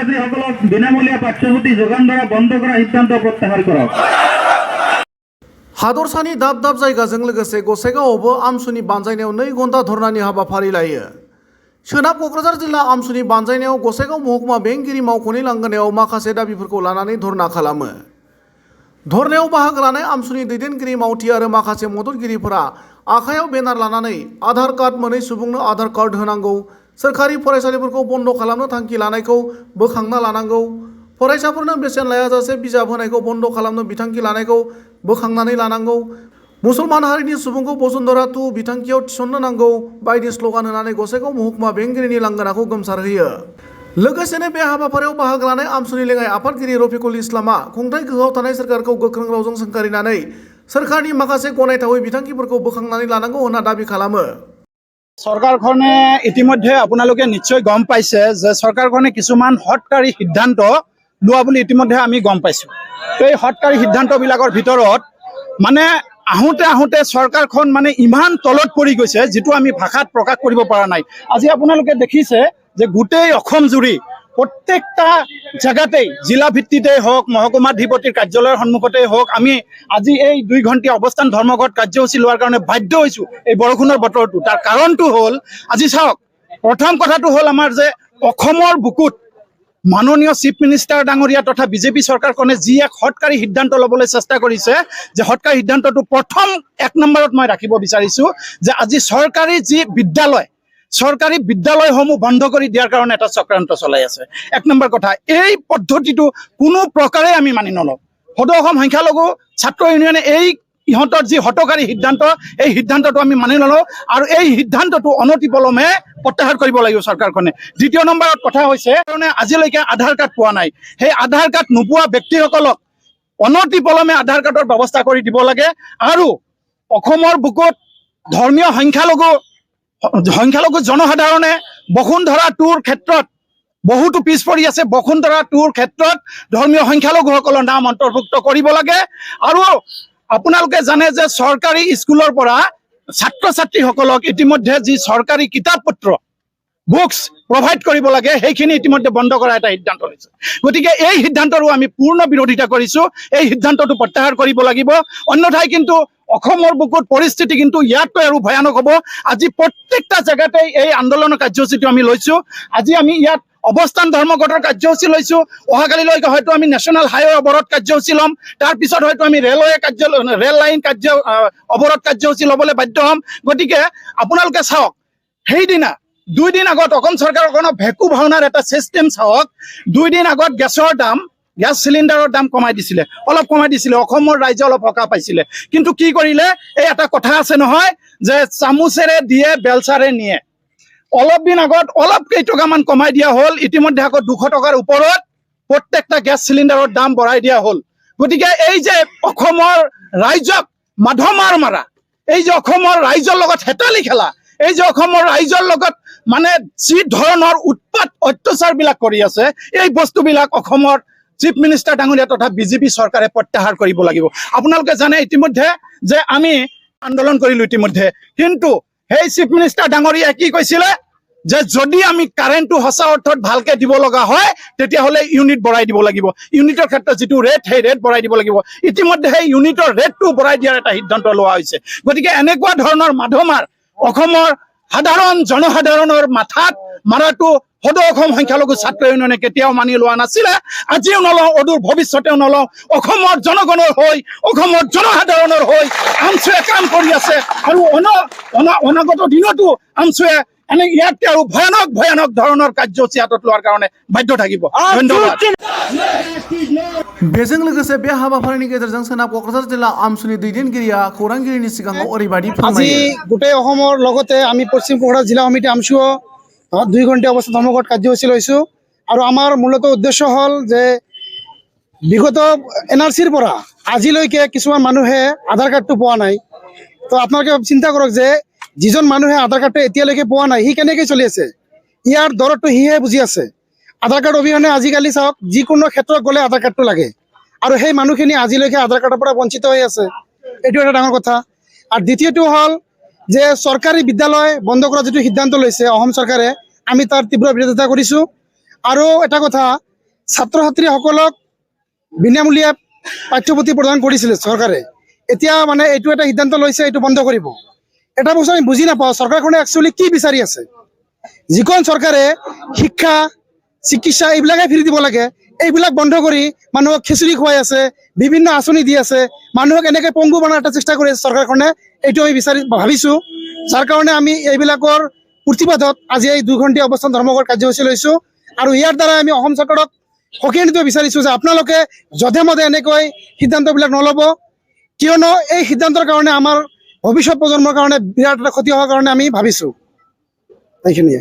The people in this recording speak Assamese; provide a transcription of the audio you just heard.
ছাত্ৰীসকলক বিনামূলীয়া পাঠ্যপুথি যোগান ধৰা বন্ধ কৰা সিদ্ধান্ত প্ৰত্যাহাৰ কৰক। हादरसानि दाब दाब जायगाजों लोगोसे गसाइगावआवबो आमसुनि बानजायनायाव 2 घन्टा धरनानि हाबाफारि लायो। सोनाब क'क्राझार जिल्ला आमसुनि बानजायनायाव गसाइगाव महकुमा बेंगिरि मावख'नि लांगोनायाव माखासे दाबिफोरखौ लानानै धरना खालामो। धरनायाव बाहागो लानाय आमसुनि दैदेनगिरि मावथि आरो माखासे मददगिरिफोरा आखायाव बेनार लानानै आधार कार्ड मोनै सुबुंनो आधार कार्ड होनांगौ, सोरखारि फरायसालिफोरखौ बन्द खालामनो थांखि लानायखौ बोखांना लानांगौ, फरायसाफोरनो बेसेन लायाजासे बिजाब होनायखौ बन्द खालामनो बिथांखि लानायखौ बोखांनानै लानांगौ, मुसलमान हारिनि सुबुंखौ बसुन्धरा 2 बिथांखियाव थिसननो नांगौ बायदि स्लगान होनानै गसाइगाव महकुमा बेंगिरिनि लांगोनाखौ गोमसारहोयो। लोगोसेनो बे हाबाफारियाव बाहागो लानाय आमसुनि लेङाइ आफादगिरि रफिकुल इस्लामआ खुंथाय गोहोआव थानाय सोरखारखौ गोख्रों रावजों सोंखारिनानै सोरखारनि माखासे गनायथावै बिथांखिफोरखौ बोखांनानै लानांगौ होनना दाबि खालामो। सरकारखने इतिमध्ये आपनालोके निश्चय गम पाइছে যে सरकारखने किछुमान हटकारी सिद्धांत लोৱা বুলি इतिमध्ये आमी गम पाइছো। এই हटकारी सिद्धांतবিলাকৰ ভিতৰত মানে আহোঁতে सरकारখন মানে ইমান তলত পৰি গৈছে যেটো আমি ভাষাত প্ৰকাশ কৰিব পৰা নাই। আজি আপোনালোকে দেখিছে যে গোটেই অসম জুৰি প্ৰত্যেকটা জায়গাতেই জিলা ভিত্তিতেই হোক মহকুমাধিপতিৰ কাৰ্যালয়ৰ সন্মুখতেই হোক আমি আজি এই 2 ঘণ্টা অৱস্থান ধৰ্মঘট কাৰ্যসূচী লোৱাৰ কাৰণে বাধ্য হৈছো এই বৰষুণৰ বতৰটো। তাৰ কাৰণটো হ'ল আজি চাওক, প্ৰথম কথাটো হ'ল আমাৰ যে অসমৰ বুকুত মাননীয় চিফ মিনিষ্টাৰ ডাঙৰীয়া তথা বিজেপি চৰকাৰখনে যি এক হটকাৰী সিদ্ধান্ত ল'বলৈ চেষ্টা কৰিছে, যে হটকাৰী সিদ্ধান্তটো প্ৰথম 1 নম্বৰত মই ৰাখিব বিচাৰিছো যে আজি চৰকাৰী বিদ্যালয়সমূহ বন্ধ কৰি দিয়াৰ কাৰণে এটা চক্ৰান্ত চলাই আছে। 1 নম্বৰ কথা, এই পদ্ধতিটো কোনো প্ৰকাৰে আমি মানি নলওঁ। সদৌ অসম সংখ্যালঘু ছাত্ৰ ইউনিয়নে এই ইহঁতৰ যি হটকাৰী সিদ্ধান্ত, এই সিদ্ধান্তটো আমি মানি নলওঁ আৰু এই সিদ্ধান্তটো অনতিপলমে প্ৰত্যাহাৰ কৰিব লাগিব চৰকাৰখনে। দ্বিতীয় নম্বৰত কথা হৈছে কাৰণে আজিলৈকে আধাৰ কাৰ্ড পোৱা নাই, সেই আধাৰ কাৰ্ড নোপোৱা ব্যক্তিসকলক অনতিপলমে আধাৰ কাৰ্ডৰ ব্যৱস্থা কৰি দিব লাগে আৰু অসমৰ বুকুত ধৰ্মীয় সংখ্যালঘু জনসাধাৰণে বসুন্ধৰা 2ৰ ক্ষেত্ৰত বহুতো পিছ পৰি আছে। বসুন্ধৰা 2ৰ ক্ষেত্ৰত ধৰ্মীয় সংখ্যালঘুসকলৰ নাম অন্তৰ্ভুক্ত কৰিব লাগে আৰু আপোনালোকে জানে যে চৰকাৰী স্কুলৰ পৰা ছাত্ৰ ছাত্ৰীসকলক ইতিমধ্যে যি চৰকাৰী কিতাপ পত্ৰ বুকস প্ৰভাইড কৰিব লাগে সেইখিনি ইতিমধ্যে বন্ধ কৰা এটা সিদ্ধান্ত লৈছে। গতিকে এই সিদ্ধান্তৰো আমি পূৰ্ণ বিৰোধিতা কৰিছো। এই সিদ্ধান্তটো প্ৰত্যাহাৰ কৰিব লাগিব, অন্যথাই কিন্তু অসমৰ বুকুত পৰিস্থিতি কিন্তু ইয়াতকৈ আৰু ভয়ানক হ'ব। আজি প্ৰত্যেকটা জায়গাতে এই আন্দোলনৰ কাৰ্যসূচীটো আমি লৈছো। আজি আমি ইয়াত অৱস্থান ধৰ্মঘটৰ কাৰ্যসূচী লৈছো, অহাকালিলৈকে হয়তো আমি নেশ্যনেল হাইৱে অৱৰোধ কাৰ্যসূচী ল'ম, তাৰপিছত হয়তো আমি ৰেল লাইন অৱৰোধ কাৰ্যসূচী ল'বলৈ বাধ্য হ'ম। গতিকে আপোনালোকে চাওক, সেইদিনা 2 দিন আগত অসম চৰকাৰখনৰ ভেকু ভাওনাৰ এটা চিষ্টেম চাওক। 2 দিন আগত গেছ চিলিণ্ডাৰৰ দাম কমাই দিছিলে, অলপ কমাই দিছিলে, অসমৰ ৰাইজে অলপ সকাহ পাইছিলে। কিন্তু কি কৰিলে, এই এটা কথা আছে নহয় যে চামুচেৰে দিয়ে বেলচাৰে নিয়ে। অলপ দিন আগত অলপ কেইটকামান কমাই দিয়া হ'ল, ইতিমধ্যে আকৌ 200 টকাৰ ওপৰত প্ৰত্যেকটা গেছ চিলিণ্ডাৰৰ দাম বঢ়াই দিয়া হ'ল। গতিকে এই যে অসমৰ ৰাইজক মাধমাৰ মাৰা, এই যে অসমৰ ৰাইজৰ লগত হেতালি খেলা, এই যে অসমৰ ৰাইজৰ লগত মানে যি ধৰণৰ উৎপাত অত্যাচাৰবিলাক কৰি আছে, এই বস্তুবিলাক অসমৰ চিফ মিনিষ্টাৰ ডাঙৰীয়া তথা বিজেপি চৰকাৰে প্ৰত্যাহাৰ কৰিব লাগিব। আপোনালোকে জানে ইতিমধ্যে যে আমি আন্দোলন কৰিলো ইতিমধ্যে, কিন্তু সেই চিফ মিনিষ্টাৰ ডাঙৰীয়াই কি কৈছিলে যে যদি আমি কাৰেণ্টটো সঁচা অৰ্থত ভালকে দিব লগা হয় তেতিয়াহ'লে ইউনিট বঢ়াই দিব লাগিব, ইউনিটৰ ক্ষেত্ৰত যিটো ৰেট সেই ৰেট বঢ়াই দিব লাগিব। ইতিমধ্যে সেই ইউনিটৰ ৰেটটো বঢ়াই দিয়াৰ এটা সিদ্ধান্ত লোৱা হৈছে। গতিকে এনেকুৱা ধৰণৰ মাধমাৰ অসমৰ সাধাৰণ জনসাধাৰণৰ মাথাত মাৰাটো সদৌ অসম সংখ্যালঘু ছাত্ৰ ইউনিয়নে কেতিয়াও মানি লোৱা নাছিলে, আজিও নলওঁ, অদূৰ ভৱিষ্যতেও নলওঁ। অসমৰ জনগণৰ হৈ, অসমৰ জনসাধাৰণৰ হৈ আমছুৱে কাম কৰি আছে আৰু অনাগত দিনতো আমছুৱে এনে ইয়াতকৈ আৰু ভয়ানক ধৰণৰ কাৰ্যসূচী হাতত লোৱাৰ কাৰণে বাধ্য থাকিব। ধন্যবাদ। बेजों लोगोसे बे हाबाफारिनि गेजेरजों सोनाब क'क्राझार जिल्ला आमसुनि दैदेनगिरिया खौरांगिरिनि सिगाङाव ओरैबायदि আজি গোটেই অসমৰ লগতে আমি পশ্চিম ক'ক্ৰাঝাৰ জিলা সমিতি আমছুও 2 ঘণ্টা অৱস্থা ধৰ্মঘট কাৰ্যসূচী লৈছো আৰু আমাৰ মূলত উদ্দেশ্য হ'ল যে বিগত NRCৰ পৰা আজিলৈকে কিছুমান মানুহে আধাৰ কাৰ্ডটো পোৱা নাই। তো আপোনালোকে চিন্তা কৰক যে যিজন মানুহে আধাৰ কাৰ্ডটো এতিয়ালৈকে পোৱা নাই সি কেনেকৈ চলি আছে, ইয়াৰ দৰদটো সিহে বুজি আছে। আধাৰ কাৰ্ড অবিহনে আজিকালি চাওক যিকোনো ক্ষেত্ৰত গ'লে আধাৰ কাৰ্ডটো লাগে আৰু সেই মানুহখিনি আজিলৈকে আধাৰ কাৰ্ডৰ পৰা বঞ্চিত হৈ আছে, এইটো এটা ডাঙৰ কথা। আৰু দ্বিতীয়টো হ'ল যে চৰকাৰী বিদ্যালয় বন্ধ কৰাৰ যিটো সিদ্ধান্ত লৈছে অসম চৰকাৰে, আমি তাৰ তীব্ৰ বিৰোধিতা কৰিছোঁ। আৰু এটা কথা ছাত্ৰ ছাত্ৰীসকলক বিনামূলীয়া পাঠ্যপুথি প্ৰদান কৰিছিলে চৰকাৰে। এতিয়া মানে এইটো এটা সিদ্ধান্ত লৈছে, এইটো বন্ধ কৰিব। এটা বস্তু আমি বুজি নাপাওঁ, চৰকাৰখনে একচুৱেলি কি বিচাৰি আছে। যিখন চৰকাৰে শিক্ষা চিকিৎসা এইবিলাকে ফ্ৰী দিব লাগে, এইবিলাক বন্ধ কৰি মানুহক খিচিৰি খুৱাই আছে, বিভিন্ন আঁচনি দি আছে, মানুহক এনেকৈ পংগু বনাৰ এটা চেষ্টা কৰি আছে চৰকাৰখনে। এইটো আমি ভাবিছোঁ, যাৰ কাৰণে আমি এইবিলাকৰ প্ৰতিবাদত আজি এই 2 ঘণ্টীয়া অৱস্থান ধৰ্মঘট কাৰ্যসূচী লৈছোঁ। আৰু ইয়াৰ দ্বাৰা আমি অসম চৰকাৰক সকিয়াই দিব বিচাৰিছোঁ যে আপোনালোকে যধে মধে এনেকৈ সিদ্ধান্তবিলাক নল'ব, কিয়নো এই সিদ্ধান্তৰ কাৰণে আমাৰ ভৱিষ্যত প্ৰজন্মৰ কাৰণে বিৰাট এটা ক্ষতি হোৱাৰ কাৰণে আমি ভাবিছোঁ। এইখিনিয়ে।